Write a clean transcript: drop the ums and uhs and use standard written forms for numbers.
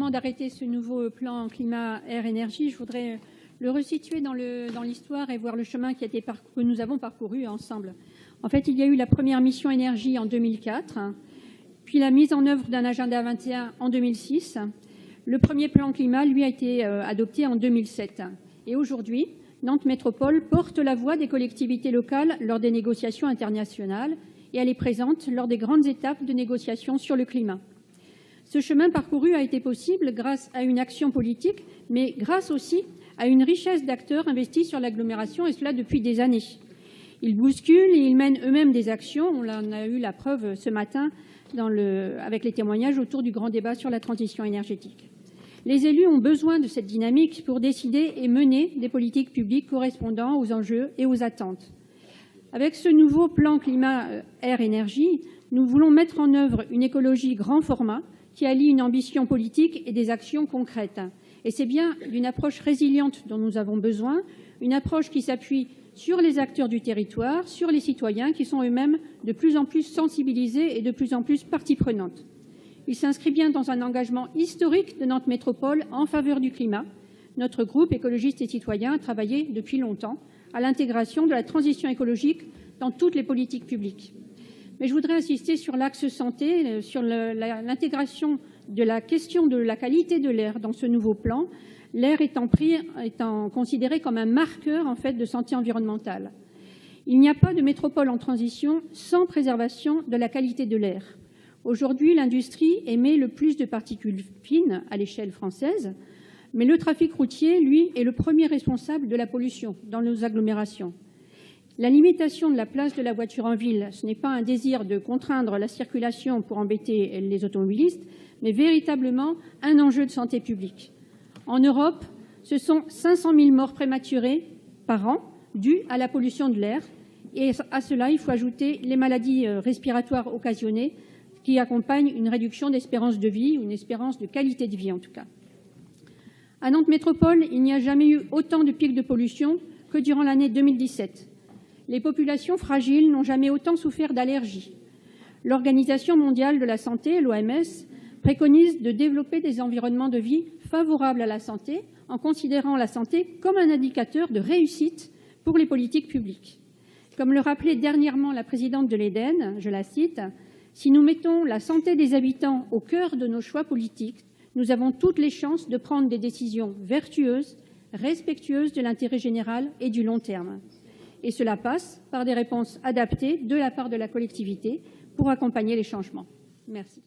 avant d'arrêter ce nouveau plan climat-air-énergie, je voudrais le resituer dans l'histoire et voir le chemin que nous avons parcouru ensemble. En fait, il y a eu la première mission énergie en 2004, puis la mise en œuvre d'un agenda 21 en 2006. Le premier plan climat, lui, a été adopté en 2007. Et aujourd'hui, Nantes Métropole porte la voix des collectivités locales lors des négociations internationales et elle est présente lors des grandes étapes de négociations sur le climat. Ce chemin parcouru a été possible grâce à une action politique, mais grâce aussi à une richesse d'acteurs investis sur l'agglomération, et cela depuis des années. Ils bousculent et ils mènent eux-mêmes des actions. On en a eu la preuve ce matin avec les témoignages autour du grand débat sur la transition énergétique. Les élus ont besoin de cette dynamique pour décider et mener des politiques publiques correspondant aux enjeux et aux attentes. Avec ce nouveau plan climat-air-énergie, nous voulons mettre en œuvre une écologie grand format qui allie une ambition politique et des actions concrètes. Et c'est bien d'une approche résiliente dont nous avons besoin, une approche qui s'appuie sur les acteurs du territoire, sur les citoyens qui sont eux-mêmes de plus en plus sensibilisés et de plus en plus partie prenante. Il s'inscrit bien dans un engagement historique de Nantes Métropole en faveur du climat. Notre groupe écologiste et citoyen a travaillé depuis longtemps à l'intégration de la transition écologique dans toutes les politiques publiques. Mais je voudrais insister sur l'axe santé, sur l'intégration de la question de la qualité de l'air dans ce nouveau plan, l'air étant considéré comme un marqueur en fait, de santé environnementale. Il n'y a pas de métropole en transition sans préservation de la qualité de l'air. Aujourd'hui, l'industrie émet le plus de particules fines à l'échelle française, mais le trafic routier, lui, est le premier responsable de la pollution dans nos agglomérations. La limitation de la place de la voiture en ville, ce n'est pas un désir de contraindre la circulation pour embêter les automobilistes, mais véritablement un enjeu de santé publique. En Europe, ce sont 500 000 morts prématurées par an dues à la pollution de l'air. Et à cela, il faut ajouter les maladies respiratoires occasionnées qui accompagnent une réduction d'espérance de vie, une espérance de qualité de vie en tout cas. À Nantes Métropole, il n'y a jamais eu autant de pics de pollution que durant l'année 2017. Les populations fragiles n'ont jamais autant souffert d'allergies. L'Organisation mondiale de la santé, l'OMS, préconise de développer des environnements de vie favorables à la santé en considérant la santé comme un indicateur de réussite pour les politiques publiques. Comme le rappelait dernièrement la présidente de l'Eden, je la cite, « Si nous mettons la santé des habitants au cœur de nos choix politiques, nous avons toutes les chances de prendre des décisions vertueuses, respectueuses de l'intérêt général et du long terme. » Et cela passe par des réponses adaptées de la part de la collectivité pour accompagner les changements. Merci.